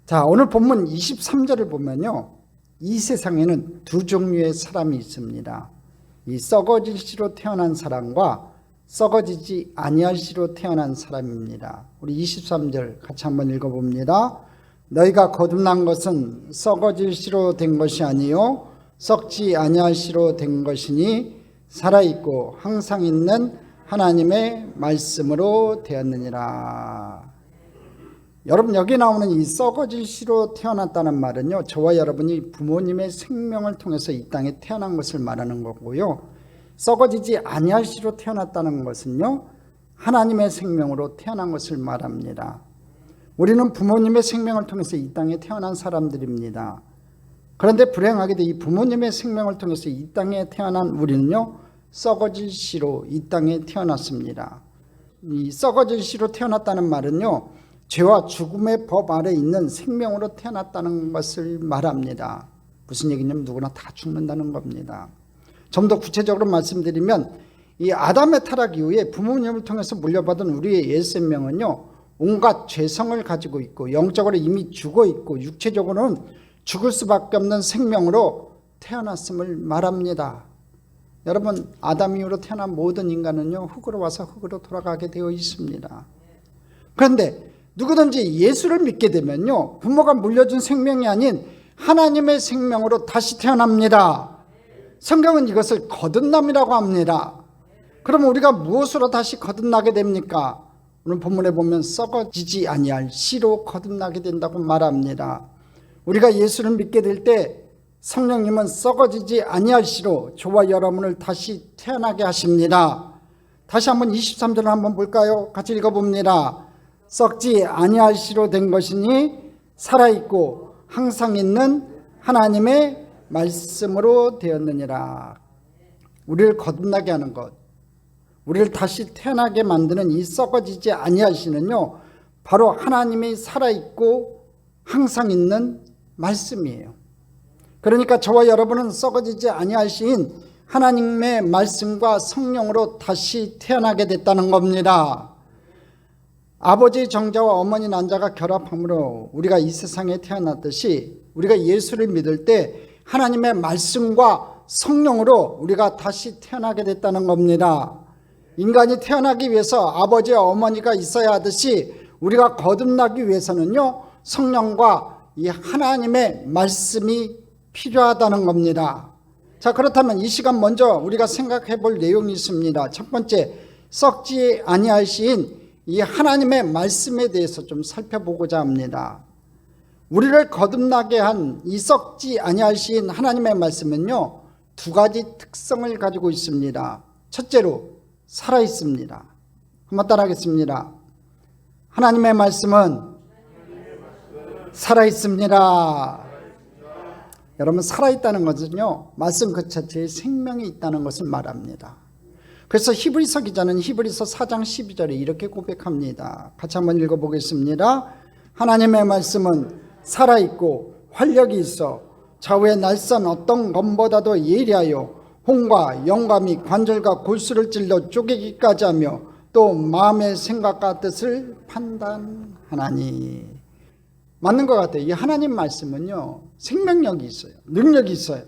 자, 오늘 본문 23절을 보면요, 이 세상에는 두 종류의 사람이 있습니다. 이 썩어질 씨로 태어난 사람과 썩어지지 아니할 씨로 태어난 사람입니다. 우리 23절 같이 한번 읽어봅니다. 너희가 거듭난 것은 썩어질 씨로 된 것이 아니요 썩지 아니할 씨로 된 것이니 살아있고 항상 있는 하나님의 말씀으로 되었느니라. 여러분, 여기 나오는 이 썩어질 씨로 태어났다는 말은요, 저와 여러분이 부모님의 생명을 통해서 이 땅에 태어난 것을 말하는 거고요, 썩어지지 아니할 씨로 태어났다는 것은요, 하나님의 생명으로 태어난 것을 말합니다. 우리는 부모님의 생명을 통해서 이 땅에 태어난 사람들입니다. 그런데 불행하게도 이 부모님의 생명을 통해서 이 땅에 태어난 우리는요, 썩어질 씨로 이 땅에 태어났습니다. 이 썩어질 씨로 태어났다는 말은요, 죄와 죽음의 법 아래 있는 생명으로 태어났다는 것을 말합니다. 무슨 얘기냐면 누구나 다 죽는다는 겁니다. 좀 더 구체적으로 말씀드리면 이 아담의 타락 이후에 부모님을 통해서 물려받은 우리의 옛 생명은요, 온갖 죄성을 가지고 있고 영적으로 이미 죽어 있고 육체적으로는 죽을 수밖에 없는 생명으로 태어났음을 말합니다. 여러분, 아담 이후로 태어난 모든 인간은요, 흙으로 와서 흙으로 돌아가게 되어 있습니다. 그런데 누구든지 예수를 믿게 되면요, 부모가 물려준 생명이 아닌 하나님의 생명으로 다시 태어납니다. 성경은 이것을 거듭남이라고 합니다. 그럼 우리가 무엇으로 다시 거듭나게 됩니까? 오늘 본문에 보면 썩어지지 아니할 씨로 거듭나게 된다고 말합니다. 우리가 예수를 믿게 될 때 성령님은 썩어지지 아니할 씨로 저와 여러분을 다시 태어나게 하십니다. 다시 한번 23절을 한번 볼까요? 같이 읽어봅니다. 썩지 아니할 씨로 된 것이니 살아있고 항상 있는 하나님의 말씀으로 되었느니라. 우리를 거듭나게 하는 것, 우리를 다시 태어나게 만드는 이 썩어지지 아니할 씨는요, 바로 하나님이 살아있고 항상 있는 말씀이에요. 그러니까 저와 여러분은 썩어지지 아니할 씨인 하나님의 말씀과 성령으로 다시 태어나게 됐다는 겁니다. 아버지 정자와 어머니 난자가 결합함으로 우리가 이 세상에 태어났듯이 우리가 예수를 믿을 때 하나님의 말씀과 성령으로 우리가 다시 태어나게 됐다는 겁니다. 인간이 태어나기 위해서 아버지와 어머니가 있어야 하듯이 우리가 거듭나기 위해서는요, 성령과 이 하나님의 말씀이 필요하다는 겁니다. 자, 그렇다면 이 시간 먼저 우리가 생각해 볼 내용이 있습니다. 첫 번째, 썩지 아니할 씨인 이 하나님의 말씀에 대해서 좀 살펴보고자 합니다. 우리를 거듭나게 한 이 썩지 아니할 씨인 하나님의 말씀은요, 두 가지 특성을 가지고 있습니다. 첫째로 살아있습니다. 한번 따라하겠습니다. 하나님의 말씀은 살아있습니다. 여러분, 살아있다는 것은요, 말씀 그 자체에 생명이 있다는 것을 말합니다. 그래서 히브리서 기자는 히브리서 4장 12절에 이렇게 고백합니다. 같이 한번 읽어보겠습니다. 하나님의 말씀은 살아있고 활력이 있어 좌우의 날선 어떤 검보다도 예리하여 혼과 영과 및 관절과 골수를 찔러 쪼개기까지 하며 또 마음의 생각과 뜻을 판단하나니. 맞는 것 같아요. 이 하나님 말씀은요, 생명력이 있어요. 능력이 있어요.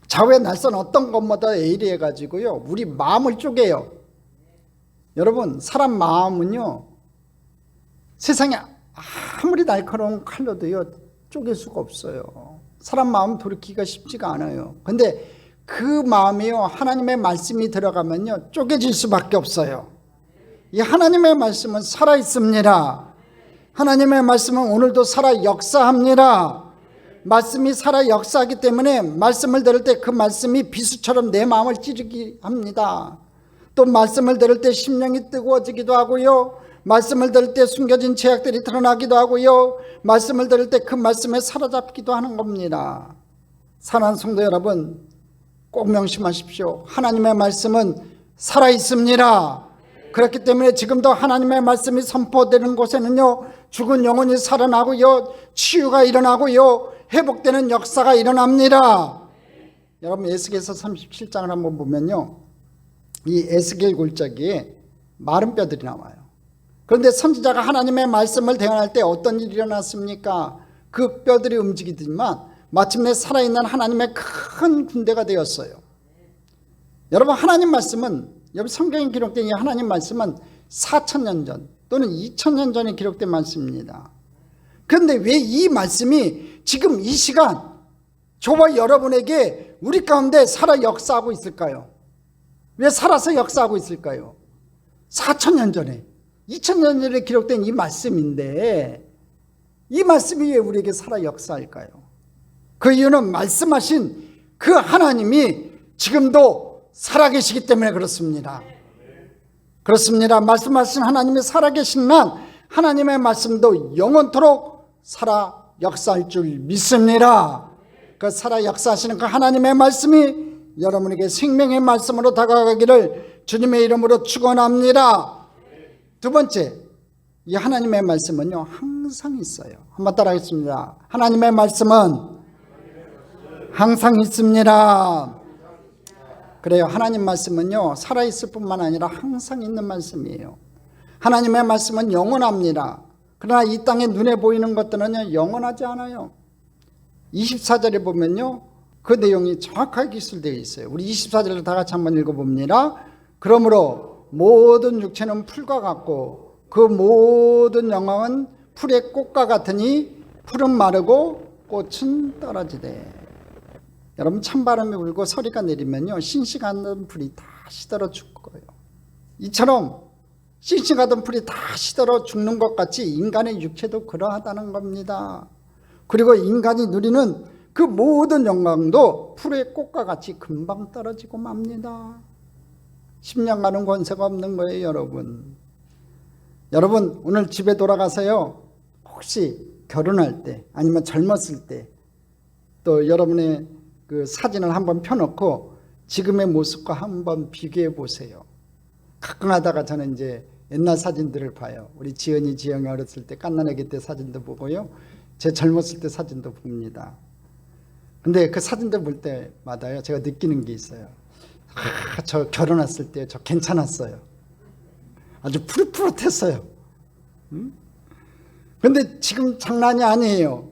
좌우의 날선 어떤 것보다 예리해가지고요, 우리 마음을 쪼개요. 여러분, 사람 마음은요, 세상에 아무리 날카로운 칼로도요, 쪼갤 수가 없어요. 사람 마음 돌이키기가 쉽지가 않아요. 근데 그 마음이요, 하나님의 말씀이 들어가면요, 쪼개질 수밖에 없어요. 이 하나님의 말씀은 살아있습니다. 하나님의 말씀은 오늘도 살아 역사합니다. 말씀이 살아 역사하기 때문에 말씀을 들을 때 그 말씀이 비수처럼 내 마음을 찌르게 합니다. 또 말씀을 들을 때 심령이 뜨거워지기도 하고요, 말씀을 들을 때 숨겨진 죄악들이 드러나기도 하고요, 말씀을 들을 때 그 말씀에 사로잡기도 하는 겁니다. 사랑하는 성도 여러분, 꼭 명심하십시오. 하나님의 말씀은 살아있습니다. 그렇기 때문에 지금도 하나님의 말씀이 선포되는 곳에는요, 죽은 영혼이 살아나고요, 치유가 일어나고요, 회복되는 역사가 일어납니다. 여러분, 에스겔서 37장을 한번 보면요, 이 에스겔 골짜기에 마른 뼈들이 나와요. 그런데 선지자가 하나님의 말씀을 대언할 때 어떤 일이 일어났습니까? 그 뼈들이 움직이지만 마침내 살아있는 하나님의 큰 군대가 되었어요. 여러분, 하나님 말씀은, 여기 성경에 기록된 이 하나님 말씀은 4,000년 전 또는 2,000년 전에 기록된 말씀입니다. 그런데 왜 이 말씀이 지금 이 시간 저와 여러분에게 우리 가운데 살아 역사하고 있을까요? 왜 살아서 역사하고 있을까요? 4,000년 전에, 2,000년 전에 기록된 이 말씀인데 이 말씀이 왜 우리에게 살아 역사할까요? 그 이유는 말씀하신 그 하나님이 지금도 살아계시기 때문에 그렇습니다. 그렇습니다. 말씀하신 하나님이 살아계신 한 하나님의 말씀도 영원토록 살아 역사할 줄 믿습니다. 그 살아 역사하시는 그 하나님의 말씀이 여러분에게 생명의 말씀으로 다가가기를 주님의 이름으로 축원합니다. 두 번째, 이 하나님의 말씀은요 항상 있어요. 한번 따라하겠습니다. 하나님의 말씀은 항상 있습니다. 그래요. 하나님 말씀은요 살아있을 뿐만 아니라 항상 있는 말씀이에요. 하나님의 말씀은 영원합니다. 그러나 이 땅에 눈에 보이는 것들은 영원하지 않아요. 24절에 보면요 그 내용이 정확하게 기술되어 있어요. 우리 24절을 다 같이 한번 읽어봅니다. 그러므로 모든 육체는 풀과 같고 그 모든 영광은 풀의 꽃과 같으니 풀은 마르고 꽃은 떨어지되. 여러분, 찬바람이 불고 서리가 내리면요 싱싱한 풀이 다 시들어 죽어요. 이처럼 싱싱하던 풀이 다 시들어 죽는 것 같이 인간의 육체도 그러하다는 겁니다. 그리고 인간이 누리는 그 모든 영광도 풀의 꽃과 같이 금방 떨어지고 맙니다. 10년간은 권세가 없는 거예요. 여러분 오늘 집에 돌아가서요 혹시 결혼할 때 아니면 젊었을 때 또 여러분의 그 사진을 한번 펴놓고 지금의 모습과 한번 비교해 보세요. 가끔 하다가 저는 이제 옛날 사진들을 봐요. 우리 지연이 지영이 어렸을 때 갓난아기 때 사진도 보고요 제 젊었을 때 사진도 봅니다. 근데 그 사진들 볼 때마다요 제가 느끼는 게 있어요. 저 결혼했을 때 저 괜찮았어요. 아주 푸릇푸릇했어요. 근데 지금 장난이 아니에요.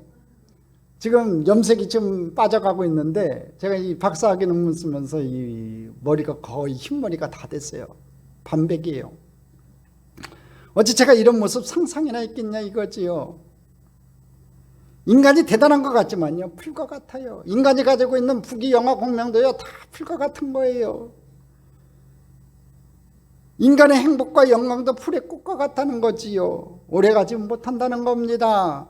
지금 염색이 좀 빠져가고 있는데 제가 이 박사학위 논문 쓰면서 이 머리가 거의 흰머리가 다 됐어요. 반백이에요. 어째 제가 이런 모습 상상이나 했겠냐 이거지요. 인간이 대단한 것 같지만요 풀과 같아요. 인간이 가지고 있는 부귀 영화 공명도요 다 풀과 같은 거예요. 인간의 행복과 영광도 풀의 꽃과 같다는 거지요. 오래가지 못한다는 겁니다.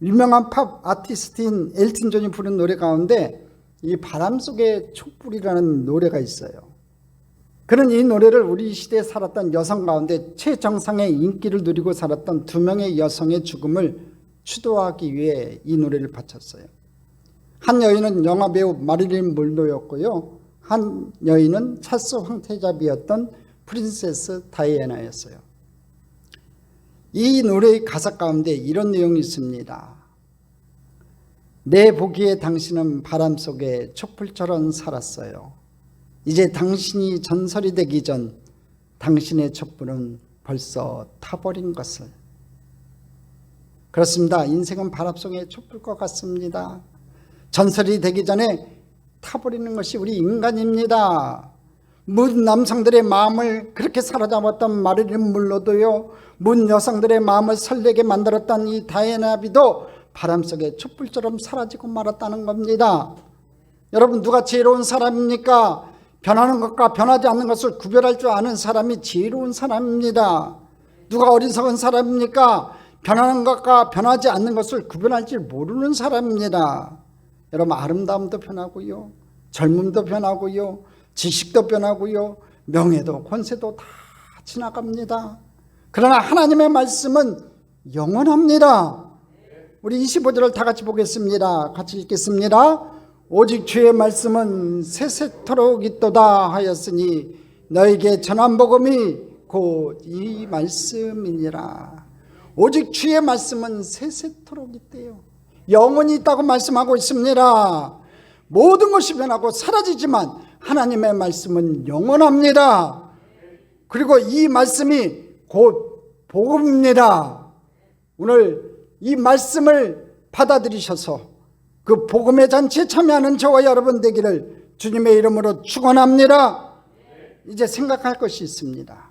유명한 팝 아티스트인 엘튼 존이 부른 노래 가운데 이 바람 속의 촛불이라는 노래가 있어요. 그는 이 노래를 우리 시대에 살았던 여성 가운데 최정상의 인기를 누리고 살았던 두 명의 여성의 죽음을 추도하기 위해 이 노래를 바쳤어요. 한 여인은 영화배우 마릴린 먼로였고요. 한 여인은 찰스 황태자비였던 프린세스 다이애나였어요. 이 노래의 가사 가운데 이런 내용이 있습니다. 내 보기에 당신은 바람 속에 촛불처럼 살았어요. 이제 당신이 전설이 되기 전 당신의 촛불은 벌써 타버린 것을. 그렇습니다. 인생은 바람 속의 촛불과 같습니다. 전설이 되기 전에 타버리는 것이 우리 인간입니다. 문 남성들의 마음을 그렇게 사로잡았던 마릴린 먼로도요, 문 여성들의 마음을 설레게 만들었던 이 다이애나비도 바람 속에 촛불처럼 사라지고 말았다는 겁니다. 여러분, 누가 지혜로운 사람입니까? 변하는 것과 변하지 않는 것을 구별할 줄 아는 사람이 지혜로운 사람입니다. 누가 어리석은 사람입니까? 변하는 것과 변하지 않는 것을 구별할 줄 모르는 사람입니다. 여러분, 아름다움도 변하고요, 젊음도 변하고요, 지식도 변하고요, 명예도 권세도 다 지나갑니다. 그러나 하나님의 말씀은 영원합니다. 우리 25절을 다 같이 보겠습니다. 같이 읽겠습니다. 오직 주의 말씀은 세세토록 있도다 하였으니 너에게 전한 복음이 곧 이 말씀이니라. 오직 주의 말씀은 세세토록 있대요. 영원히 있다고 말씀하고 있습니다. 모든 것이 변하고 사라지지만 하나님의 말씀은 영원합니다. 그리고 이 말씀이 곧 복음입니다. 오늘 이 말씀을 받아들이셔서 그 복음의 잔치에 참여하는 저와 여러분 되기를 주님의 이름으로 축원합니다. 이제 생각할 것이 있습니다.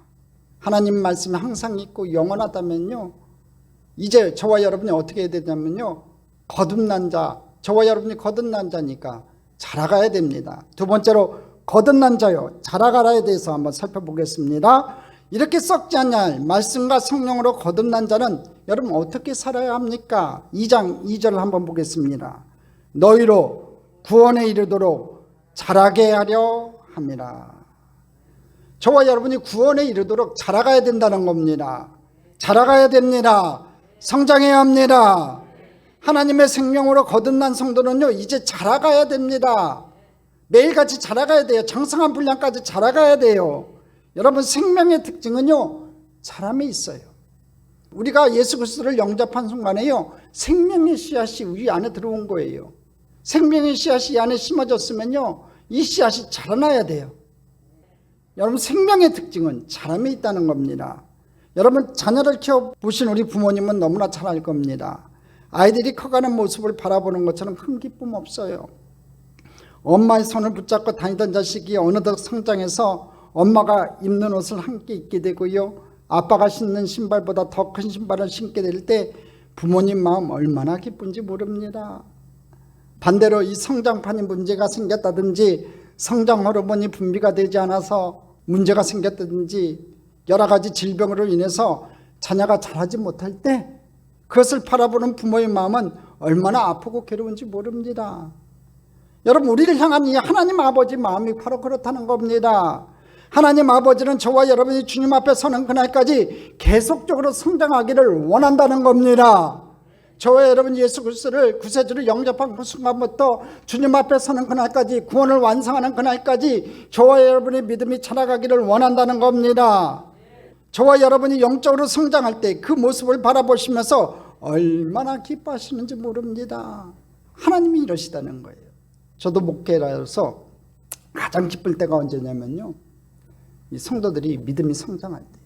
하나님 말씀이 항상 있고 영원하다면요, 이제 저와 여러분이 어떻게 해야 되냐면요, 거듭난 자, 저와 여러분이 거듭난 자니까 자라가야 됩니다. 두 번째로 거듭난 자요, 자라가라에 대해서 한번 살펴보겠습니다. 이렇게 썩지 않냐 말씀과 성령으로 거듭난 자는 여러분 어떻게 살아야 합니까? 2장 2절을 한번 보겠습니다. 너희로 구원에 이르도록 자라게 하려 함이라. 저와 여러분이 구원에 이르도록 자라가야 된다는 겁니다. 자라가야 됩니다. 성장해야 합니다. 하나님의 생명으로 거듭난 성도는요, 이제 자라가야 됩니다. 매일같이 자라가야 돼요. 장성한 분량까지 자라가야 돼요. 여러분, 생명의 특징은요, 자람에 있어요. 우리가 예수 그리스도를 영접한 순간에요, 생명의 씨앗이 우리 안에 들어온 거예요. 생명의 씨앗이 이 안에 심어졌으면요, 이 씨앗이 자라나야 돼요. 여러분, 생명의 특징은 자람에 있다는 겁니다. 여러분, 자녀를 키워보신 우리 부모님은 너무나 잘 알 겁니다. 아이들이 커가는 모습을 바라보는 것처럼 큰 기쁨 없어요. 엄마의 손을 붙잡고 다니던 자식이 어느덧 성장해서 엄마가 입는 옷을 함께 입게 되고요, 아빠가 신는 신발보다 더 큰 신발을 신게 될 때 부모님 마음 얼마나 기쁜지 모릅니다. 반대로 이 성장판이 문제가 생겼다든지 성장 호르몬이 분비가 되지 않아서 문제가 생겼다든지 여러 가지 질병으로 인해서 자녀가 자라지 못할 때 그것을 바라보는 부모의 마음은 얼마나 아프고 괴로운지 모릅니다. 여러분, 우리를 향한 이 하나님 아버지 마음이 바로 그렇다는 겁니다. 하나님 아버지는 저와 여러분이 주님 앞에 서는 그날까지 계속적으로 성장하기를 원한다는 겁니다. 저와 여러분 예수 그리스도를 구세주를 영접한 그 순간부터 주님 앞에 서는 그날까지, 구원을 완성하는 그날까지 저와 여러분의 믿음이 자라가기를 원한다는 겁니다. 저와 여러분이 영적으로 성장할 때 그 모습을 바라보시면서 얼마나 기뻐하시는지 모릅니다. 하나님이 이러시다는 거예요. 저도 목회라서 가장 기쁠 때가 언제냐면요, 이 성도들이 믿음이 성장할 때,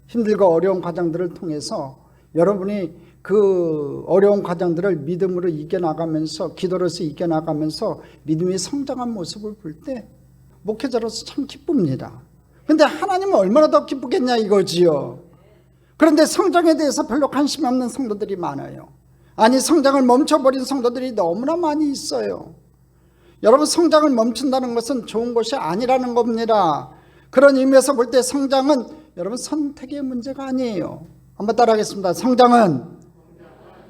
힘들고 어려운 과정들을 통해서 여러분이 그 어려운 과정들을 믿음으로 이겨나가면서, 기도로서 이겨나가면서 믿음이 성장한 모습을 볼 때 목회자로서 참 기쁩니다. 근데 하나님은 얼마나 더 기쁘겠냐 이거지요. 그런데 성장에 대해서 별로 관심이 없는 성도들이 많아요. 아니, 성장을 멈춰버린 성도들이 너무나 많이 있어요. 여러분, 성장을 멈춘다는 것은 좋은 것이 아니라는 겁니다. 그런 의미에서 볼 때 성장은 여러분 선택의 문제가 아니에요. 한번 따라하겠습니다. 성장은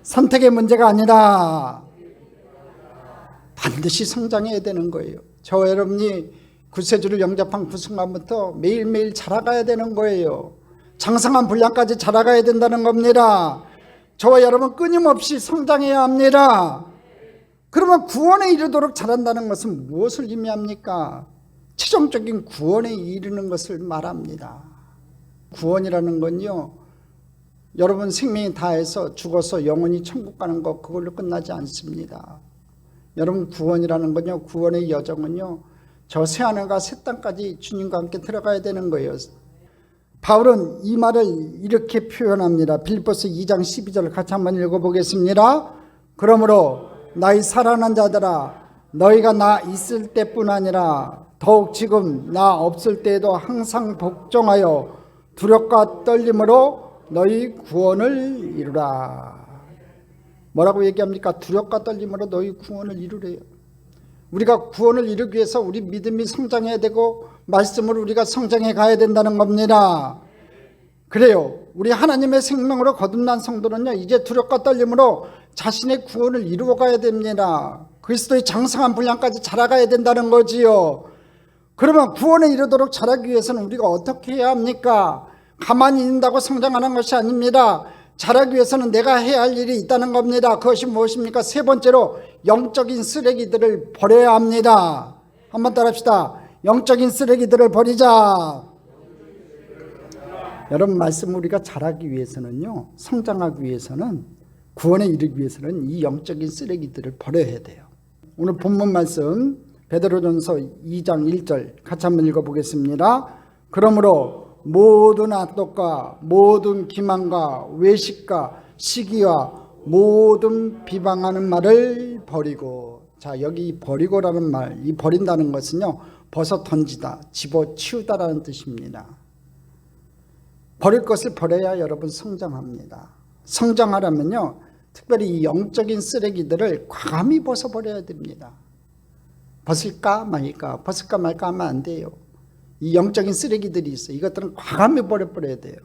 선택의 문제가 아니다. 반드시 성장해야 되는 거예요. 저와 여러분이 구세주를 영접한 그 순간부터 매일매일 자라가야 되는 거예요. 장성한 분량까지 자라가야 된다는 겁니다. 저와 여러분 끊임없이 성장해야 합니다. 그러면 구원에 이르도록 자란다는 것은 무엇을 의미합니까? 최종적인 구원에 이르는 것을 말합니다. 구원이라는 건요, 여러분 생명이 다해서 죽어서 영원히 천국 가는 것, 그걸로 끝나지 않습니다. 여러분, 구원이라는 건요, 구원의 여정은요, 저 새하늘과 새 땅까지 주님과 함께 들어가야 되는 거예요. 바울은 이 말을 이렇게 표현합니다. 빌립보서 2장 12절 같이 한번 읽어보겠습니다. 그러므로 나의 사랑하는 자들아, 너희가 나 있을 때뿐 아니라 더욱 지금 나 없을 때에도 항상 복종하여 두렵과 떨림으로 너희 구원을 이루라. 뭐라고 얘기합니까? 두렵과 떨림으로 너희 구원을 이루래요. 우리가 구원을 이루기 위해서 우리 믿음이 성장해야 되고 말씀으로 우리가 성장해 가야 된다는 겁니다. 그래요, 우리 하나님의 생명으로 거듭난 성도는요, 이제 두렵과 떨림으로 자신의 구원을 이루어 가야 됩니다. 그리스도의 장성한 분량까지 자라가야 된다는 거지요. 그러면 구원에 이르도록 자라기 위해서는 우리가 어떻게 해야 합니까? 가만히 있는다고 성장하는 것이 아닙니다. 자라기 위해서는 내가 해야 할 일이 있다는 겁니다. 그것이 무엇입니까? 세 번째로 영적인 쓰레기들을 버려야 합니다. 한번 따라합시다. 영적인 쓰레기들을 버리자. 여러분, 말씀 우리가 자라기 위해서는요, 성장하기 위해서는, 구원에 이르기 위해서는 이 영적인 쓰레기들을 버려야 돼요. 오늘 본문 말씀 베드로전서 2장 1절 같이 한번 읽어보겠습니다. 그러므로 모든 악독과 모든 기만과 외식과 시기와 모든 비방하는 말을 버리고. 자, 여기 버리고라는 말, 이 버린다는 것은요, 벗어 던지다, 집어치우다라는 뜻입니다. 버릴 것을 버려야 여러분 성장합니다. 성장하려면요, 특별히 이 영적인 쓰레기들을 과감히 벗어버려야 됩니다. 벗을까 말까, 벗을까 말까 하면 안 돼요. 이 영적인 쓰레기들이 있어요. 이것들은 과감히 버려야 돼요.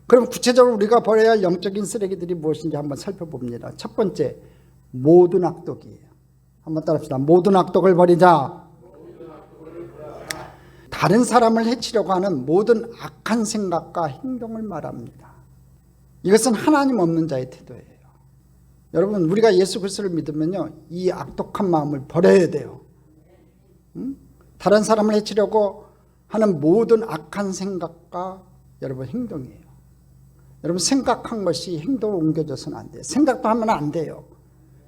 그럼 구체적으로 우리가 버려야 할 영적인 쓰레기들이 무엇인지 한번 살펴봅니다. 첫 번째, 모든 악독이에요. 한번 따라합시다. 모든 악독을 버리자. 다른 사람을 해치려고 하는 모든 악한 생각과 행동을 말합니다. 이것은 하나님 없는 자의 태도예요. 여러분, 우리가 예수 그리스도를 믿으면요, 이 악독한 마음을 버려야 돼요. 다른 사람을 해치려고 하는 모든 악한 생각과 여러분 행동이에요. 여러분, 생각한 것이 행동으로 옮겨져서는 안 돼요. 생각도 하면 안 돼요.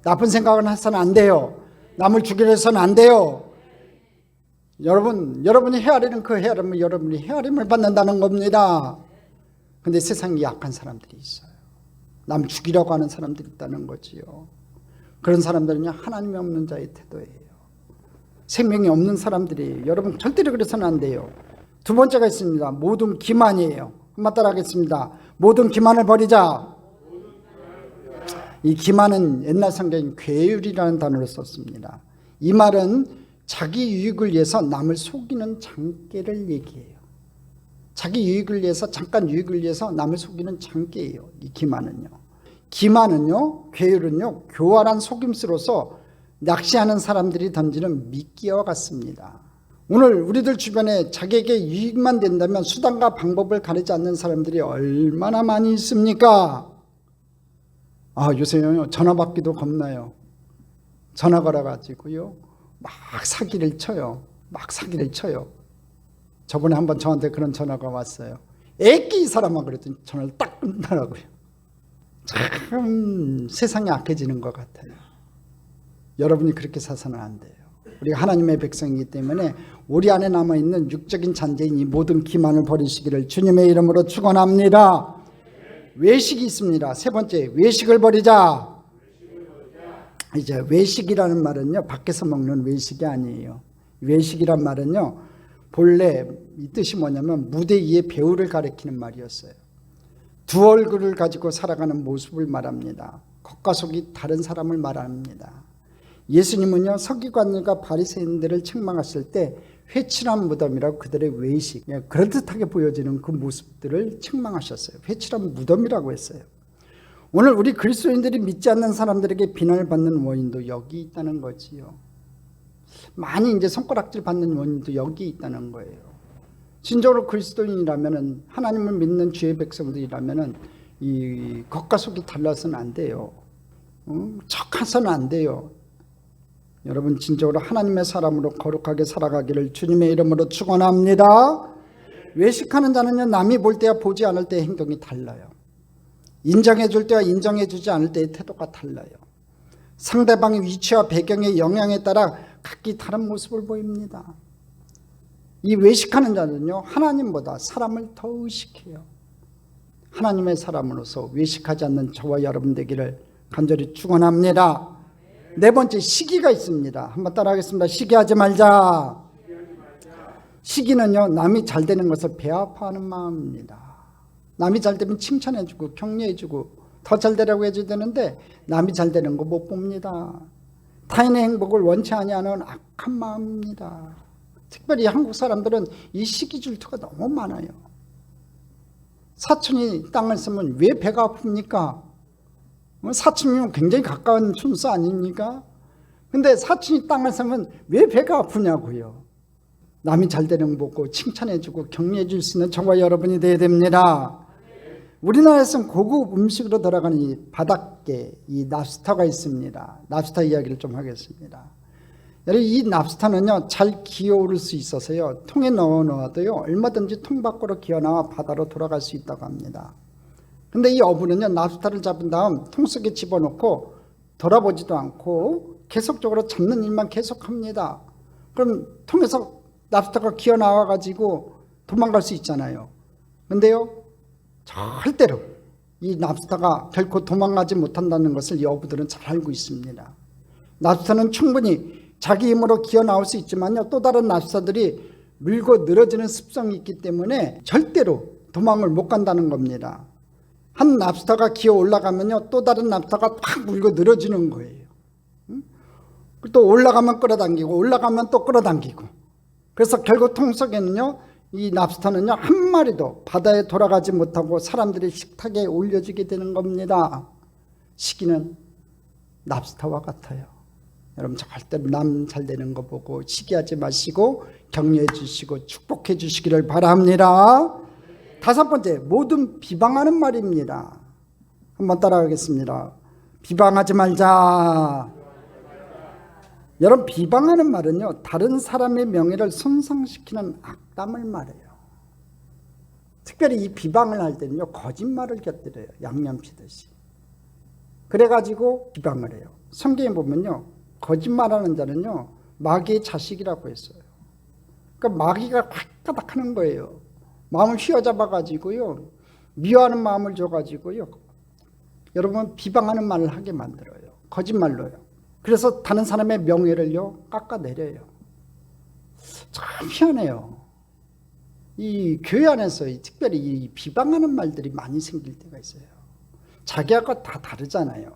나쁜 생각은 해서는 안 돼요. 남을 죽이려 해서는 안 돼요. 여러분이 헤아리는 그 헤아림은 여러분이 헤아림을 받는다는 겁니다. 근데 세상에 약한 사람들이 있어요. 남 죽이려고 하는 사람들이 있다는 거지요. 그런 사람들은요, 하나님이 없는 자의 태도예요. 생명이 없는 사람들이에요. 여러분, 절대로 그래서는 안 돼요. 두 번째가 있습니다. 모든 기만이에요. 한번 따라 하겠습니다. 모든 기만을 버리자. 이 기만은 옛날 성경에 괴율이라는 단어를 썼습니다. 이 말은 자기 유익을 위해서 남을 속이는 장깨를 얘기해요. 자기 유익을 위해서, 잠깐 유익을 위해서 남을 속이는 장깨예요. 이 기만은요. 기만은요, 괴율은요, 교활한 속임수로서 낚시하는 사람들이 던지는 미끼와 같습니다. 오늘 우리들 주변에 자기에게 유익만 된다면 수단과 방법을 가리지 않는 사람들이 얼마나 많이 있습니까? 요새요, 전화 받기도 겁나요. 전화 걸어가지고요, 막 사기를 쳐요. 저번에 한번 저한테 그런 전화가 왔어요. 애끼 이 사람아, 그랬더니 전화를 딱 끊더라고요. 참 세상이 악해지는 것 같아요. 여러분이 그렇게 사서는 안 돼요. 우리가 하나님의 백성이기 때문에 우리 안에 남아있는 육적인 잔재인 이 모든 기만을 버리시기를 주님의 이름으로 축원합니다. 외식이 있습니다. 세 번째, 외식을 버리자. 이제 외식이라는 말은요, 밖에서 먹는 외식이 아니에요. 외식이란 말은요, 본래 이 뜻이 뭐냐면 무대 위의 배우를 가리키는 말이었어요. 두 얼굴을 가지고 살아가는 모습을 말합니다. 겉과 속이 다른 사람을 말합니다. 예수님은요, 서기관들과 바리새인들을 책망하실 때 회칠한 무덤이라고 그들의 외식, 그럴듯하게 보여지는 그 모습들을 책망하셨어요. 회칠한 무덤이라고 했어요. 오늘 우리 그리스도인들이 믿지 않는 사람들에게 비난을 받는 원인도 여기 있다는 거지요. 많이 이제 손가락질 받는 원인도 여기 있다는 거예요. 진정으로 그리스도인이라면은, 하나님을 믿는 주의 백성들이라면은 이 겉과 속이 달라서는 안 돼요. 척해서는 안 돼요. 여러분, 진정으로 하나님의 사람으로 거룩하게 살아가기를 주님의 이름으로 축원합니다. 외식하는 자는요, 남이 볼 때와 보지 않을 때의 행동이 달라요. 인정해 줄 때와 인정해 주지 않을 때의 태도가 달라요. 상대방의 위치와 배경의 영향에 따라 각기 다른 모습을 보입니다. 이 외식하는 자는요, 하나님보다 사람을 더 의식해요. 하나님의 사람으로서 외식하지 않는 저와 여러분 되기를 간절히 축원합니다. 네 번째, 시기가 있습니다. 한번 따라하겠습니다. 시기하지 말자. 시기는요, 남이 잘 되는 것을 배아파하는 마음입니다. 남이 잘 되면 칭찬해주고 격려해주고 더 잘 되라고 해줘야 되는데 남이 잘 되는 거 못 봅니다. 타인의 행복을 원치 아니하는 악한 마음입니다. 특별히 한국 사람들은 이 시기 질투가 너무 많아요. 사촌이 땅을 쓰면 왜 배가 아픕니까? 사촌이면 굉장히 가까운 순서 아닙니까? 근데 사촌이 땅을 쓰면 왜 배가 아프냐고요. 남이 잘 되는 거 보고 칭찬해주고 격려해줄 수 있는 저와 여러분이 되어야 됩니다. 우리나라에서는 고급 음식으로 들어가는 이 바닷게, 이 랍스터가 있습니다. 랍스터 이야기를 좀 하겠습니다. 여러분, 이 랍스터는요, 잘 기어오를 수 있어서요, 통에 넣어놔도요, 얼마든지 통 밖으로 기어나와 바다로 돌아갈 수 있다고 합니다. 근데 이 어부는요, 랍스터를 잡은 다음 통 속에 집어넣고 돌아보지도 않고 계속적으로 잡는 일만 계속합니다. 그럼 통에서 랍스터가 기어나와가지고 도망갈 수 있잖아요. 근데요, 절대로 이 납스타가 결코 도망가지 못한다는 것을 여부들은 잘 알고 있습니다. 납스타는 충분히 자기 힘으로 기어 나올 수 있지만요, 또 다른 납스타들이 물고 늘어지는 습성이 있기 때문에 절대로 도망을 못 간다는 겁니다. 한 납스타가 기어 올라가면요, 또 다른 납스타가 팍 물고 늘어지는 거예요. 또 올라가면 끌어당기고 올라가면 또 끌어당기고. 그래서 결국 통 속에는요, 이 납스타는요, 한 마리도 바다에 돌아가지 못하고 사람들이 식탁에 올려지게 되는 겁니다. 시기는 납스타와 같아요. 여러분 절대로 남 잘 되는 거 보고 시기하지 마시고 격려해 주시고 축복해 주시기를 바랍니다. 다섯 번째, 모든 비방하는 말입니다. 한번 따라가겠습니다. 비방하지 말자. 여러분, 비방하는 말은요, 다른 사람의 명예를 손상시키는 악담을 말해요. 특별히 이 비방을 할 때는요, 거짓말을 곁들여요. 양념치듯이. 그래가지고 비방을 해요. 성경에 보면요, 거짓말하는 자는요, 마귀의 자식이라고 했어요. 그러니까 마귀가 확가닥 하는 거예요. 마음을 휘어잡아가지고요, 미워하는 마음을 줘가지고요, 여러분 비방하는 말을 하게 만들어요. 거짓말로요. 그래서 다른 사람의 명예를요, 깎아내려요. 참 희한해요. 이 교회 안에서 특별히 이 비방하는 말들이 많이 생길 때가 있어요. 자기하고 다 다르잖아요.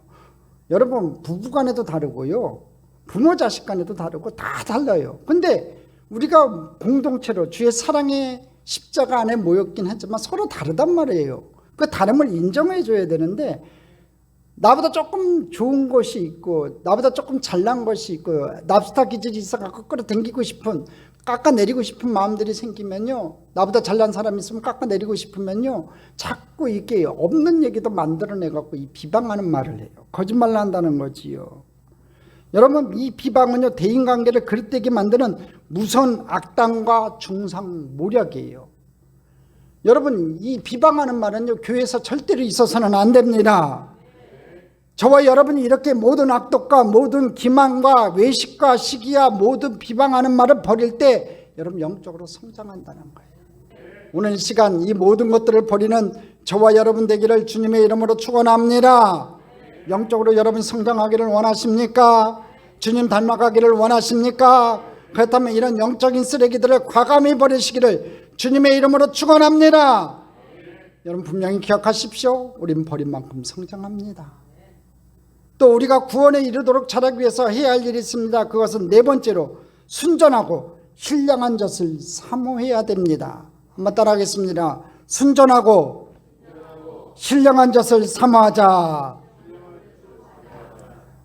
여러분, 부부간에도 다르고요, 부모 자식 간에도 다르고 다 달라요. 근데 우리가 공동체로 주의 사랑의 십자가 안에 모였긴 했지만 서로 다르단 말이에요. 그 다름을 인정해 줘야 되는데, 나보다 조금 좋은 것이 있고 나보다 조금 잘난 것이 있고 납스타 기질이 있어서 끌어당기고 싶은, 깎아내리고 싶은 마음들이 생기면요, 나보다 잘난 사람이 있으면 깎아내리고 싶으면요, 자꾸 이렇게 없는 얘기도 만들어내갖고 이 비방하는 말을 해요. 거짓말을 한다는 거지요. 여러분, 이 비방은요, 대인관계를 그릇되게 만드는 무서운 악당과 중상모략이에요. 여러분, 이 비방하는 말은요, 교회에서 절대로 있어서는 안 됩니다. 저와 여러분이 이렇게 모든 악독과 모든 기만과 외식과 시기와 모든 비방하는 말을 버릴 때 여러분 영적으로 성장한다는 거예요. 오늘 시간 이 모든 것들을 버리는 저와 여러분 되기를 주님의 이름으로 축원합니다. 영적으로 여러분 성장하기를 원하십니까? 주님 닮아가기를 원하십니까? 그렇다면 이런 영적인 쓰레기들을 과감히 버리시기를 주님의 이름으로 축원합니다. 여러분 분명히 기억하십시오. 우린 버린 만큼 성장합니다. 또 우리가 구원에 이르도록 자라기 위해서 해야 할 일이 있습니다. 그것은 네 번째로 순전하고 신령한 젖을 사모해야 됩니다. 한번 따라하겠습니다. 순전하고 신령한 젖을 사모하자.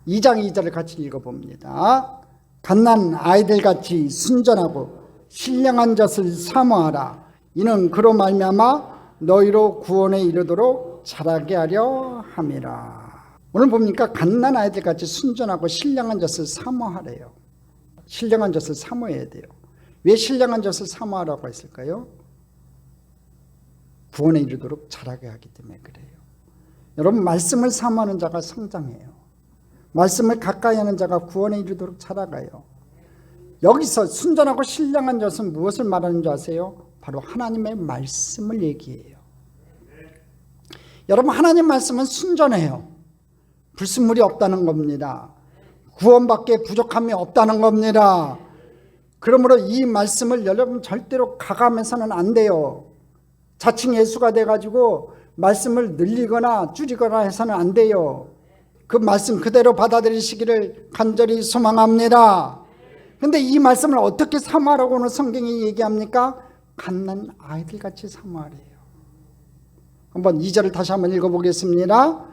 2장 2절을 같이 읽어봅니다. 갓난 아이들같이 순전하고 신령한 젖을 사모하라. 이는 그로 말미암아 너희로 구원에 이르도록 자라게 하려 함이라. 오늘 봅니까? 갓난 아이들같이 순전하고 신령한 젖을 사모하래요. 신령한 젖을 사모해야 돼요. 왜 신령한 젖을 사모하라고 했을까요? 구원에 이르도록 자라게 하기 때문에 그래요. 여러분, 말씀을 사모하는 자가 성장해요. 말씀을 가까이 하는 자가 구원에 이르도록 자라가요. 여기서 순전하고 신령한 젖은 무엇을 말하는 줄 아세요? 바로 하나님의 말씀을 얘기해요. 여러분, 하나님 말씀은 순전해요. 불순물이 없다는 겁니다. 구원밖에 부족함이 없다는 겁니다. 그러므로 이 말씀을 여러분 절대로 가감해서는 안 돼요. 자칭 예수가 돼가지고 말씀을 늘리거나 줄이거나 해서는 안 돼요. 그 말씀 그대로 받아들이시기를 간절히 소망합니다. 근데 이 말씀을 어떻게 사모하라고 오늘 성경이 얘기합니까? 갓난 아이들같이 사모하래요. 한번 2절을 다시 한번 읽어보겠습니다.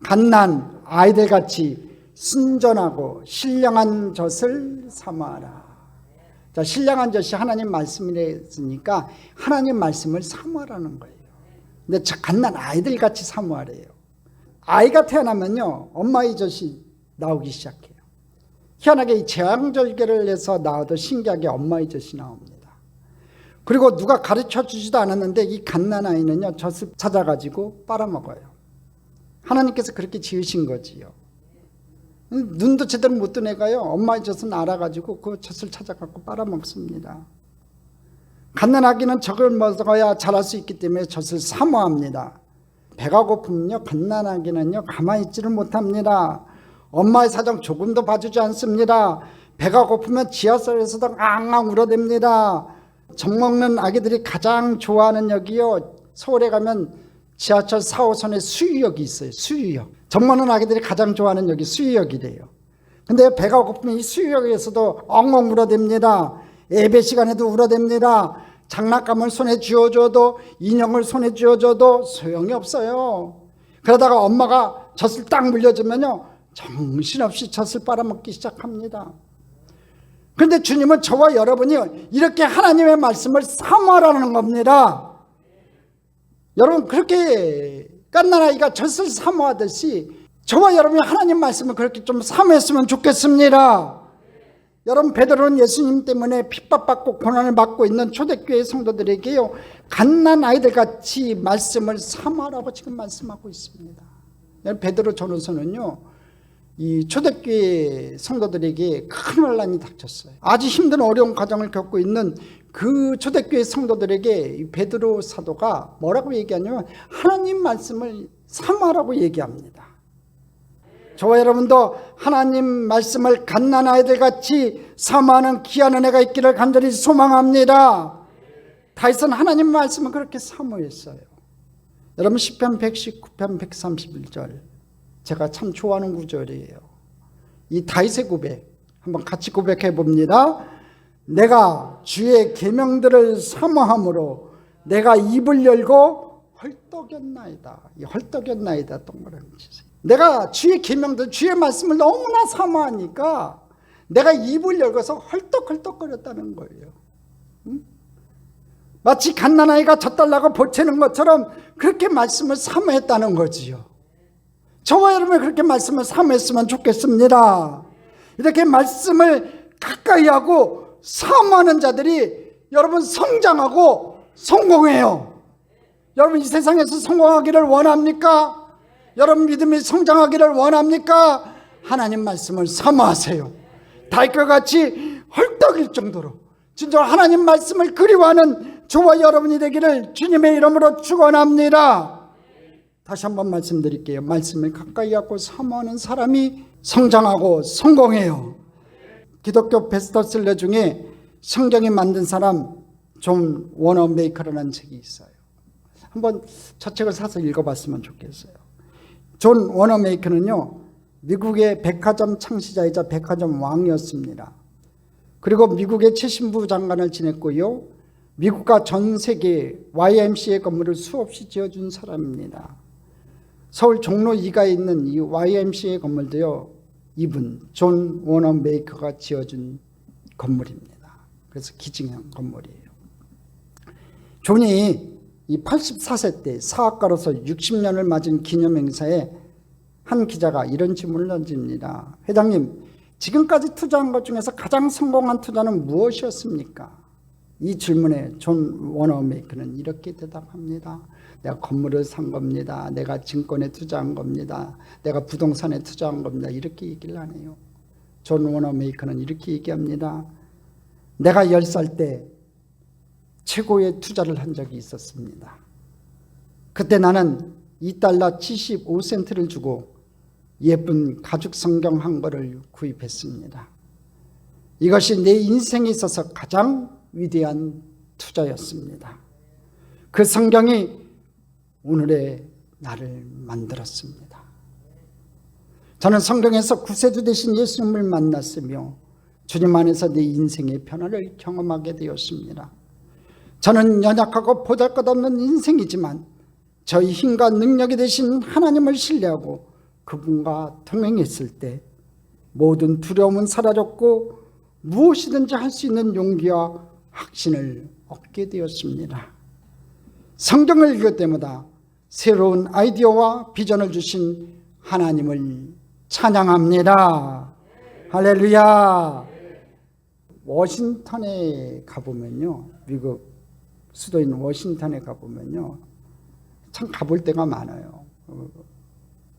갓난 아이들같이 순전하고 신령한 젖을 사모하라. 자, 신령한 젖이 하나님 말씀이랬으니까 하나님 말씀을 사모하라는 거예요. 근데 갓난 아이들같이 사모하래요. 아이가 태어나면요, 엄마의 젖이 나오기 시작해요. 희한하게 이 제왕절개를 해서 나와도 신기하게 엄마의 젖이 나옵니다. 그리고 누가 가르쳐 주지도 않았는데 이 갓난 아이는요, 젖을 찾아가지고 빨아먹어요. 하나님께서 그렇게 지으신 거지요. 눈도 제대로 못 뜨는 애가요, 엄마의 젖은 알아가지고 그 젖을 찾아갖고 빨아먹습니다. 갓난아기는 젖을 먹어야 자랄 수 있기 때문에 젖을 사모합니다. 배가 고프면요, 갓난아기는요 가만히 있지를 못합니다. 엄마의 사정 조금도 봐주지 않습니다. 배가 고프면 지하철에서도 앙앙 울어댑니다. 젖 먹는 아기들이 가장 좋아하는 역이요, 서울에 가면 지하철 4호선에 수유역이 있어요. 수유역. 젖 먹는 아기들이 가장 좋아하는 역이 수유역이래요. 근데 배가 고프면 이 수유역에서도 엉엉 울어댑니다. 예배 시간에도 울어댑니다. 장난감을 손에 쥐어줘도, 인형을 손에 쥐어줘도 소용이 없어요. 그러다가 엄마가 젖을 딱 물려주면요, 정신없이 젖을 빨아먹기 시작합니다. 그런데 주님은 저와 여러분이 이렇게 하나님의 말씀을 사모하라는 겁니다. 여러분, 그렇게 갓난아이가 젖을 사모하듯이 저와 여러분이 하나님 말씀을 그렇게 좀 사모했으면 좋겠습니다. 여러분, 베드로는 예수님 때문에 핍박받고 고난을 받고 있는 초대교회 성도들에게요, 갓난아이들 같이 말씀을 사모하라고 지금 말씀하고 있습니다. 베드로 전후서는요, 이 초대교회 성도들에게 큰 환난이 닥쳤어요. 아주 힘든 어려운 과정을 겪고 있는 그 초대교회 성도들에게 베드로 사도가 뭐라고 얘기하냐면 하나님 말씀을 사모하라고 얘기합니다. 저와 여러분도 하나님 말씀을 갓난아이들 같이 사모하는 귀한 은혜가 있기를 간절히 소망합니다. 다윗은 하나님 말씀을 그렇게 사모했어요. 여러분, 시편 119편 131절, 제가 참 좋아하는 구절이에요. 이 다윗의 고백 한번 같이 고백해 봅니다. 내가 주의 계명들을 사모함으로 내가 입을 열고 헐떡였나이다. 이 헐떡였나이다 동그라미 치세요. 내가 주의 계명들, 주의 말씀을 너무나 사모하니까 내가 입을 열고서 헐떡헐떡거렸다는 거예요. 응? 마치 갓난아이가 젖달라고 보채는 것처럼 그렇게 말씀을 사모했다는 거지요. 저와 여러분 그렇게 말씀을 사모했으면 좋겠습니다. 이렇게 말씀을 가까이 하고 사모하는 자들이 여러분 성장하고 성공해요. 여러분, 이 세상에서 성공하기를 원합니까? 여러분, 믿음이 성장하기를 원합니까? 하나님 말씀을 사모하세요. 다윗과 같이 헐떡일 정도로 진짜 하나님 말씀을 그리워하는 저와 여러분이 되기를 주님의 이름으로 축원합니다. 다시 한번 말씀드릴게요. 말씀을 가까이 하고 사모하는 사람이 성장하고 성공해요. 기독교 베스트셀러 중에 성경이 만든 사람 존 워너메이커라는 책이 있어요. 한번 저 책을 사서 읽어봤으면 좋겠어요. 존 워너메이커는요, 미국의 백화점 창시자이자 백화점 왕이었습니다. 그리고 미국의 최신부 장관을 지냈고요, 미국과 전 세계 YMCA 건물을 수없이 지어준 사람입니다. 서울 종로 2가에 있는 이 YMCA 건물도요, 이분 존 워너메이커가 지어준 건물입니다. 그래서 기증한 건물이에요. 존이 이 84세 때 사학가로서 60년을 맞은 기념행사에 한 기자가 이런 질문을 던집니다. 회장님, 지금까지 투자한 것 중에서 가장 성공한 투자는 무엇이었습니까? 이 질문에 존 워너메이커는 이렇게 대답합니다. 내가 건물을 산 겁니다. 내가 증권에 투자한 겁니다. 내가 부동산에 투자한 겁니다. 이렇게 얘기를 안 해요. 존 워너메이커는 이렇게 얘기합니다. 내가 10살 때 최고의 투자를 한 적이 있었습니다. 그때 나는 $2 75센트를 주고 예쁜 가죽 성경 한 권을 구입했습니다. 이것이 내 인생에 있어서 가장 위대한 투자였습니다. 그 성경이 오늘의 나를 만들었습니다. 저는 성경에서 구세주 되신 예수님을 만났으며 주님 안에서 내 인생의 변화를 경험하게 되었습니다. 저는 연약하고 보잘것없는 인생이지만 저희 힘과 능력이 되신 하나님을 신뢰하고 그분과 동행했을 때 모든 두려움은 사라졌고 무엇이든지 할 수 있는 용기와 확신을 얻게 되었습니다. 성경을 읽을 때마다 새로운 아이디어와 비전을 주신 하나님을 찬양합니다. 할렐루야. 워싱턴에 가보면요, 미국 수도인 워싱턴에 가보면요, 참 가볼 데가 많아요.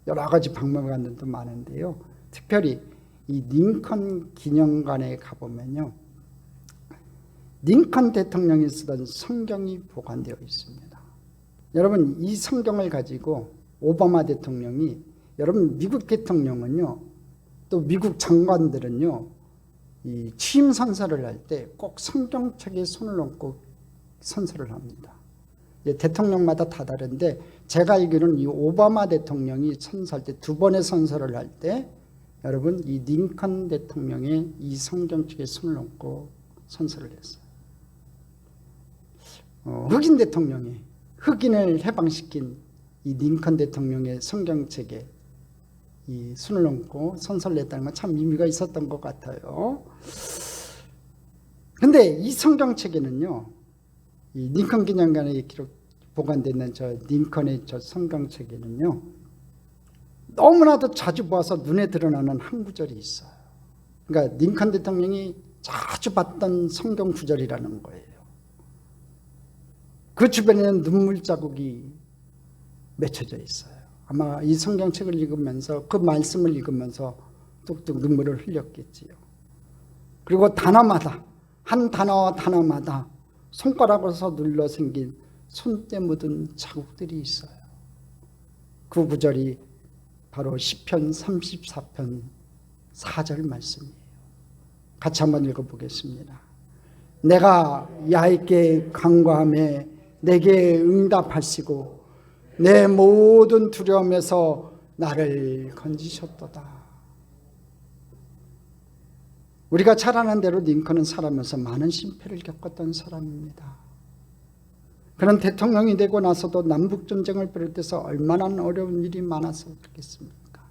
여러 가지 박물관들도 많은데요, 특별히 이 링컨 기념관에 가보면요, 링컨 대통령이 쓰던 성경이 보관되어 있습니다. 여러분, 이 성경을 가지고 오바마 대통령이, 여러분 미국 대통령은요, 또 미국 장관들은요, 이 취임 선서를 할 때 꼭 성경책에 손을 얹고 선서를 합니다. 대통령마다 다 다른데 제가 알기로는 이 오바마 대통령이 선서할 때, 두 번의 선서를 할 때 여러분 이 링컨 대통령의 이 성경책에 손을 얹고 선서를 했어요. 흑인 대통령이 흑인을 해방시킨 이 링컨 대통령의 성경책에 이 손을 얹고 선서를 했다는 건 참 의미가 있었던 것 같아요. 그런데 이 성경책에는요, 이 링컨 기념관에 보관되어 있는 저 링컨의 저 성경책에는요, 너무나도 자주 보아서 눈에 드러나는 한 구절이 있어요. 그러니까 링컨 대통령이 자주 봤던 성경 구절이라는 거예요. 그 주변에는 눈물 자국이 맺혀져 있어요. 아마 이 성경책을 읽으면서, 그 말씀을 읽으면서 뚝뚝 눈물을 흘렸겠지요. 그리고 단어마다, 한 단어마다 손가락으로 눌러 생긴 손때 묻은 자국들이 있어요. 그 구절이 바로 시편 34편 4절 말씀이에요. 같이 한번 읽어보겠습니다. 내가 야훼께 간구하매 내게 응답하시고 내 모든 두려움에서 나를 건지셨도다. 우리가 잘 아는 대로 링컨은 살아면서 많은 심패를 겪었던 사람입니다. 그런 대통령이 되고 나서도 남북전쟁을 비롯해서 얼마나 어려운 일이 많아서 그렇겠습니까?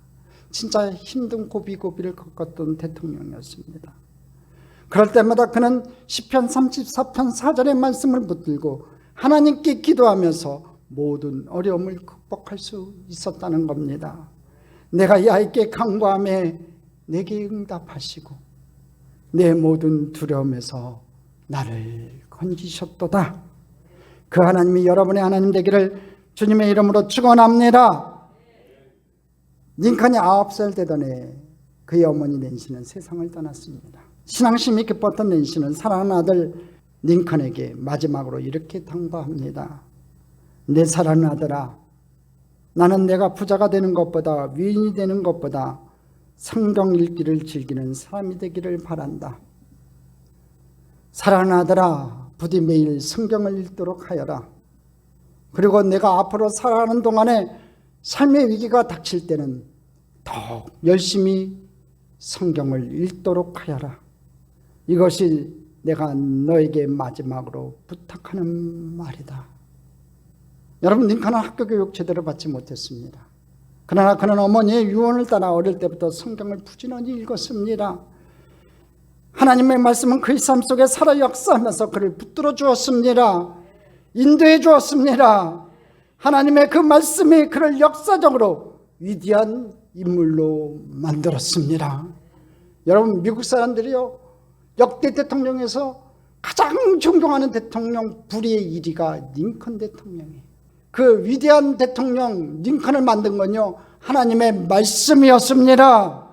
진짜 힘든 고비고비를 겪었던 대통령이었습니다. 그럴 때마다 그는 시편 34편 4절의 말씀을 붙들고 하나님께 기도하면서 모든 어려움을 극복할 수 있었다는 겁니다. 내가 야훼께 간구하매 내게 응답하시고 내 모든 두려움에서 나를 건지셨도다. 그 하나님이 여러분의 하나님 되기를 주님의 이름으로 축원합니다. 링컨이 9살 되던 해 그의 어머니 낸시는 세상을 떠났습니다. 신앙심이 깊었던 낸시는 사랑하는 아들 링컨에게 마지막으로 이렇게 당부합니다. 내 사랑하는 아들아, 나는 내가 부자가 되는 것보다, 위인이 되는 것보다 성경 읽기를 즐기는 사람이 되기를 바란다. 사랑하는 아들아, 부디 매일 성경을 읽도록 하여라. 그리고 내가 앞으로 살아가는 동안에 삶의 위기가 닥칠 때는 더욱 열심히 성경을 읽도록 하여라. 이것이 내가 너에게 마지막으로 부탁하는 말이다. 여러분, 링컨은 학교 교육 제대로 받지 못했습니다. 그러나 그는 어머니의 유언을 따라 어릴 때부터 성경을 부지런히 읽었습니다. 하나님의 말씀은 그의 삶 속에 살아 역사하면서 그를 붙들어 주었습니다. 인도해 주었습니다. 하나님의 그 말씀이 그를 역사적으로 위대한 인물로 만들었습니다. 여러분, 미국 사람들이요, 역대 대통령에서 가장 존경하는 대통령 불의의 1위가 링컨 대통령이에요. 그 위대한 대통령 링컨을 만든 건요, 하나님의 말씀이었습니다.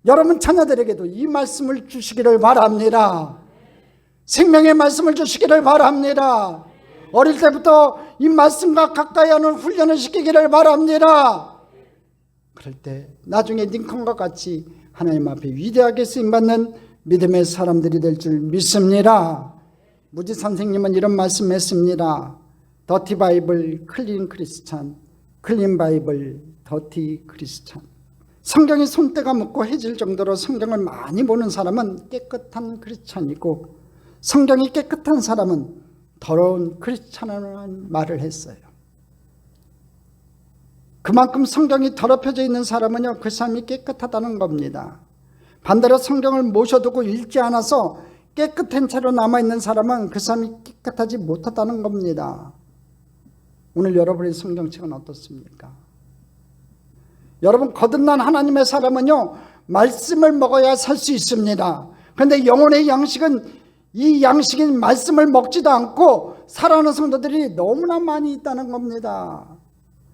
여러분 자녀들에게도 이 말씀을 주시기를 바랍니다. 생명의 말씀을 주시기를 바랍니다. 어릴 때부터 이 말씀과 가까이 하는 훈련을 시키기를 바랍니다. 그럴 때 나중에 링컨과 같이 하나님 앞에 위대하게 쓰임받는 믿음의 사람들이 될 줄 믿습니다. 무지 선생님은 이런 말씀했습니다. 더티 바이블, 클린 크리스찬, 클린 바이블, 더티 크리스찬. 성경이 손때가 묻고 해질 정도로 성경을 많이 보는 사람은 깨끗한 크리스찬이고, 성경이 깨끗한 사람은 더러운 크리스찬이라는 말을 했어요. 그만큼 성경이 더럽혀져 있는 사람은요, 그 사람이 깨끗하다는 겁니다. 반대로 성경을 모셔두고 읽지 않아서 깨끗한 채로 남아있는 사람은 그 사람이 깨끗하지 못하다는 겁니다. 오늘 여러분의 성경책은 어떻습니까? 여러분, 거듭난 하나님의 사람은요, 말씀을 먹어야 살 수 있습니다. 그런데 영혼의 양식은, 이 양식인 말씀을 먹지도 않고 살아가는 성도들이 너무나 많이 있다는 겁니다.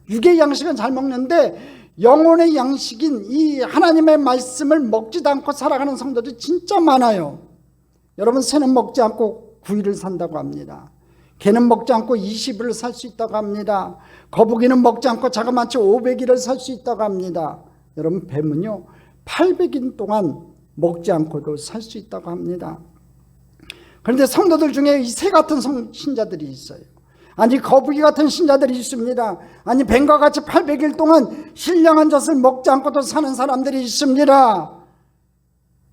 육의 양식은 잘 먹는데 영혼의 양식인 이 하나님의 말씀을 먹지도 않고 살아가는 성도들이 진짜 많아요. 여러분, 새는 먹지 않고 9일을 산다고 합니다. 개는 먹지 않고 20일을 살 수 있다고 합니다. 거북이는 먹지 않고 자그마치 500일을 살 수 있다고 합니다. 여러분, 뱀은요 800일 동안 먹지 않고도 살 수 있다고 합니다. 그런데 성도들 중에 이 새 같은 신자들이 있어요. 아니, 거북이 같은 신자들이 있습니다. 아니, 뱀과 같이 800일 동안 신령한 젖을 먹지 않고도 사는 사람들이 있습니다.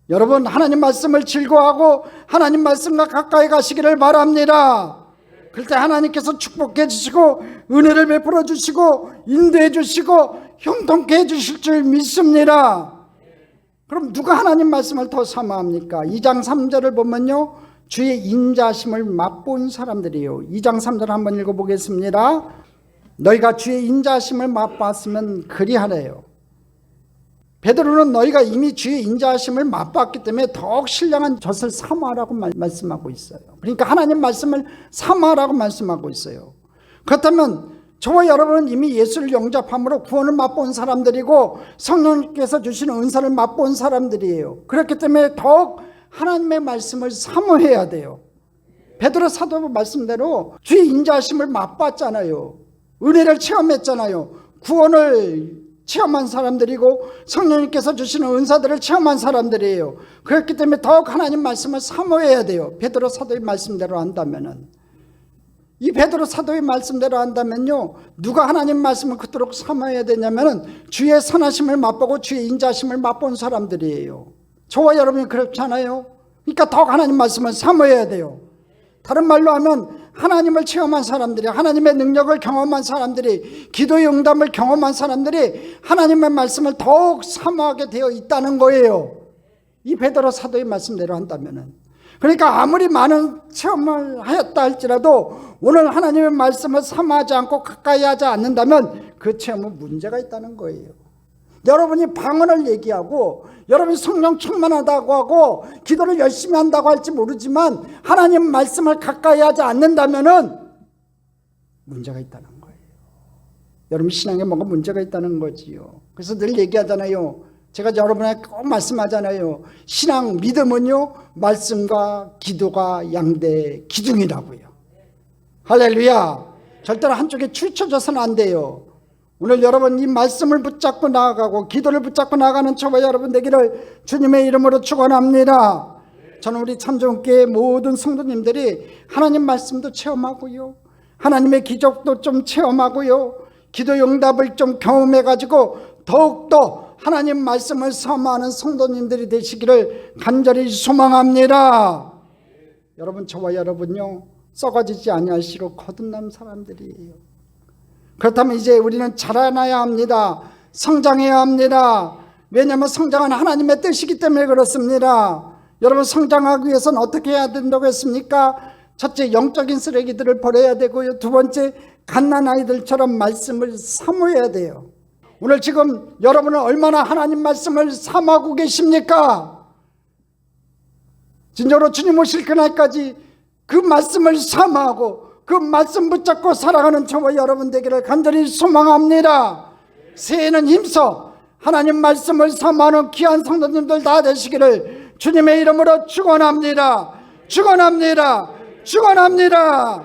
여러분, 하나님 말씀을 즐거워하고 하나님 말씀과 가까이 가시기를 바랍니다. 그럴 때 하나님께서 축복해 주시고 은혜를 베풀어 주시고 인도해 주시고 형통케 해 주실 줄 믿습니다. 그럼 누가 하나님 말씀을 더 사모합니까? 2장 3절을 보면요, 주의 인자하심을 맛본 사람들이에요. 2장 3절 한번 읽어보겠습니다. 너희가 주의 인자하심을 맛봤으면 그리하래요. 베드로는 너희가 이미 주의 인자하심을 맛봤기 때문에 더욱 신령한 젖을 사모하라고 말씀하고 있어요. 그러니까 하나님 말씀을 사모하라고 말씀하고 있어요. 그렇다면 저와 여러분은 이미 예수를 영접함으로 구원을 맛본 사람들이고 성령께서 주시는 은사를 맛본 사람들이에요. 그렇기 때문에 더욱 하나님의 말씀을 사모해야 돼요. 베드로 사도 말씀대로 주의 인자하심을 맛봤잖아요. 은혜를 체험했잖아요. 구원을 체험한 사람들이고 성령님께서 주시는 은사들을 체험한 사람들이에요. 그렇기 때문에 더욱 하나님 말씀을 사모해야 돼요. 베드로 사도의 말씀대로 한다면은, 이 베드로 사도의 말씀대로 한다면요, 누가 하나님 말씀을 그토록 사모해야 되냐면은 주의 선하심을 맛보고 주의 인자하심을 맛본 사람들이에요. 저와 여러분이 그렇잖아요. 그러니까 더욱 하나님 말씀을 사모해야 돼요. 다른 말로 하면 하나님을 체험한 사람들이, 하나님의 능력을 경험한 사람들이, 기도의 응답을 경험한 사람들이 하나님의 말씀을 더욱 사모하게 되어 있다는 거예요. 이 베드로 사도의 말씀대로 한다면은. 그러니까 아무리 많은 체험을 하였다 할지라도 오늘 하나님의 말씀을 사모하지 않고 가까이 하지 않는다면 그 체험은 문제가 있다는 거예요. 여러분이 방언을 얘기하고 여러분이 성령 충만하다고 하고 기도를 열심히 한다고 할지 모르지만 하나님 말씀을 가까이 하지 않는다면은 문제가 있다는 거예요. 여러분 신앙에 뭔가 문제가 있다는 거지요. 그래서 늘 얘기하잖아요. 제가 여러분에게 꼭 말씀하잖아요. 신앙, 믿음은요 말씀과 기도가 양대 기둥이라고요. 할렐루야. 절대로 한쪽에 치우쳐져서는 안 돼요. 오늘 여러분 이 말씀을 붙잡고 나아가고 기도를 붙잡고 나아가는 저와 여러분 되기를 주님의 이름으로 축원합니다. 저는 우리 참정교회 모든 성도님들이 하나님 말씀도 체험하고요, 하나님의 기적도 좀 체험하고요, 기도 응답을 좀 경험해가지고 더욱더 하나님 말씀을 사모하는 성도님들이 되시기를 간절히 소망합니다. 여러분, 저와 여러분요 썩어지지 아니할수록 거듭난 사람들이에요. 그렇다면 이제 우리는 자라나야 합니다. 성장해야 합니다. 왜냐하면 성장은 하나님의 뜻이기 때문에 그렇습니다. 여러분, 성장하기 위해서는 어떻게 해야 된다고 했습니까? 첫째, 영적인 쓰레기들을 버려야 되고요. 두 번째, 갓난아이들처럼 말씀을 사모해야 돼요. 오늘 지금 여러분은 얼마나 하나님 말씀을 사모하고 계십니까? 진정으로 주님 오실 그날까지 그 말씀을 사모하고 그 말씀 붙잡고 살아가는 저와 여러분 되기를 간절히 소망합니다. 새해에는 힘써 하나님 말씀을 사모하는 귀한 성도님들 다 되시기를 주님의 이름으로 축원합니다. 축원합니다. 축원합니다.